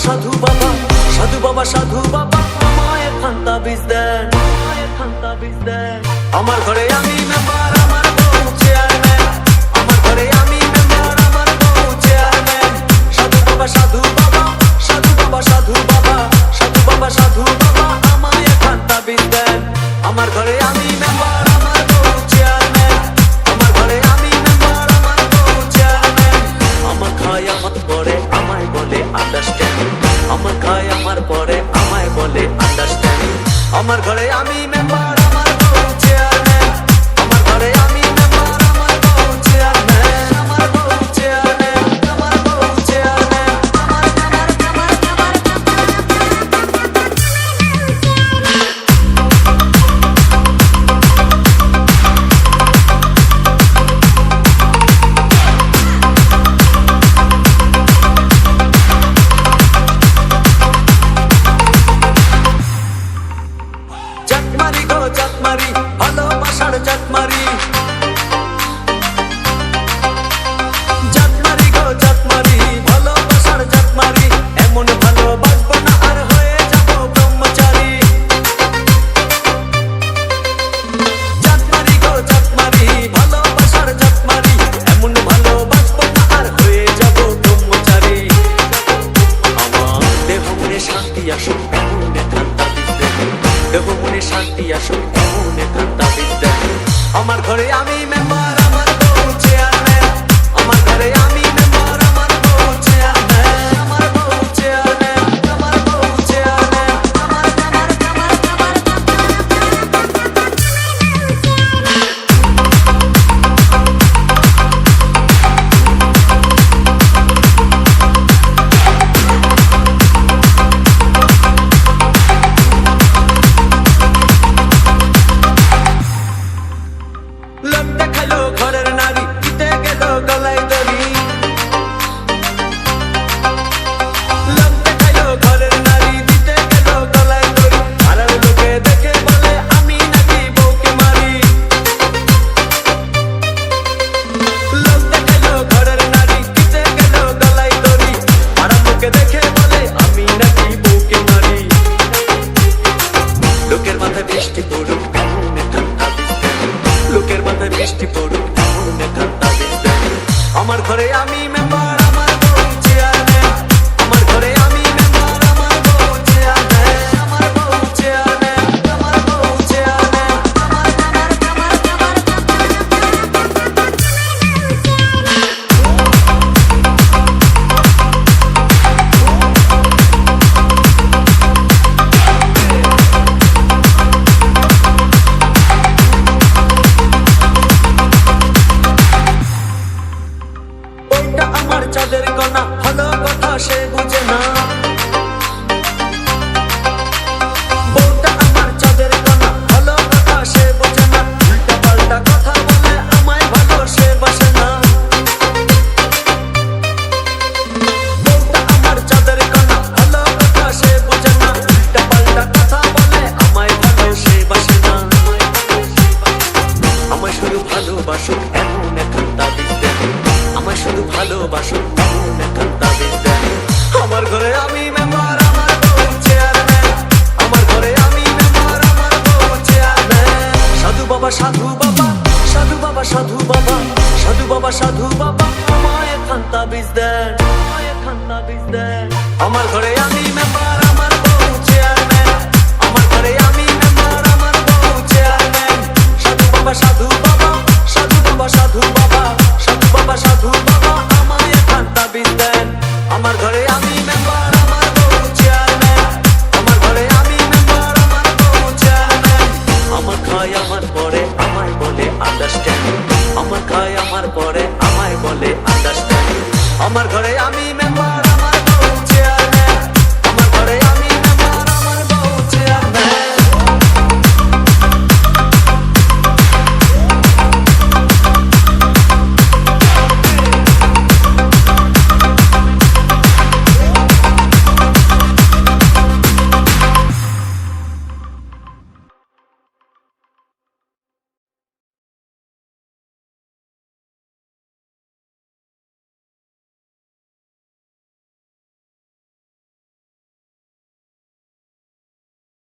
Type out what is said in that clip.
সাধু বাবা, সাধু বাবা, সাধু বাবা আমায় খান্তা বীজ দেন, খান্তা বীজ দেন। আমার ঘরে আমি মেম্বার, আমার বউ চেয়ারম্যান, আমার ঘরে আমি মেম্বার, আমার বউ চেয়ারম্যান। সাধু বাবা, সাধু বাবা, সাধু বাবা, সাধু বাবা, সাধু বাবা, সাধু বাবা আমায় খান্তা বীজ দেন। আমার ঘরে আমি মেম্বার, আমার বউ চেয়ারম্যান, আমার ঘরে আমি মেম্বার, আমার বউ চেয়ারম্যান। আমার খায় আমার পরে আমায় বলে আন্ডারস্ট্যান্ড, আমার খায় আমার পরে আমায় বলে আন্ডারস্ট্যান্ড। আমার ঘরে আমি মেম্বার, আমার বউ চেয়ারম্যান, আমার ঘরে আমি মেম্বার, আমার বউ চেয়ারম্যান, আমার বউ চেয়ারম্যান, আমার বউ চেয়ারম্যান, আমার চাকমারি গো চাকমারি, ভালোবাসার চাকমারি, চাকমারি গো চাকমারি, ভালোবাসার চাকমারি। এমন ভালোবাসবো না আর হয়ে যাব ব্রহ্মচারী। চাকমারি গো চাকমারি, ভালোবাসার চাকমারি, এমন ভালোবাসবো না আর হয়ে যাব ব্রহ্মচারী। আমার দেহ মনে শান্তি আসুক এমন খান্তা বীজ দেন, দেহ মনে শান্তি আসুক এমন খান্তা বীজ দেন। আমার ঘরে আমি মেম্বার, আমার বউ চেয়ারম্যান, আমার ঘরে আমি মেম্বার, আমার বউ চেয়ারম্যান, আমার বউ চেয়ারম্যান, আমার বউ চেয়ারম্যান, আমার লোক দেখালো ঘরের নারী, দিতে গেল গলায় দড়ি। লোক দেখালো ঘরের নারী, দিতে গেল গলায় দড়ি। পাড়ার লোকে দেখে বলে আমি নাকি বউকে মারি। লোক দেখালো ঘরের নারী, দিতে গেল গলায় দড়ি। পাড়ার লোকে দেখে বলে আমি নাকি বউকে মারি। লোকের মাথায় বৃষ্টি পড়ুক এমন খান্তা বীজ দেন, লোকের মাথায় বৃষ্টি পড়ুক এমন খান্তা বীজ দেন। আমার ঘরে আমি মেম্বার, আমার বউ চেয়ারম্যান, আমার ঘরে আমি মেম্বার, আমার বউ চেয়ারম্যান, আমার বউ চেয়ারম্যান, আমার বউ চেয়ারম্যান, আমার বউটা আমার চাঁদের কণা, ভালো কথা সে বুঝে না। বউটা আমার চাঁদের কণা, ভালো কথা সে বোঝে না। উল্টা পাল্টা কথা বলে আমায় ভালো সে বাসে না। বউটা আমার চাঁদের কণা, ভালো কথা সে বোঝে না। উল্টা পাল্টা কথা বলে আমায় ভালো সে বাসে না। আমায় শুধু ভালোবাসুক এমন খান্তা বীজ দেন, আমায় শুধু ভালোবাসুক এমন খান্তা বীজ দেন। আমার ঘরে আমি মেম্বার, আমার বউ চেয়ারম্যান, আমার ঘরে আমি মেম্বার, আমার বউ চেয়ারম্যান। সাধু বাবা, সাধু বাবা, সাধু বাবা, সাধু বাবা, সাধু বাবা, সাধু বাবা আমায় খান্তা বীজ দেন, আমায় খান্তা বীজ দেন। আমার ঘরে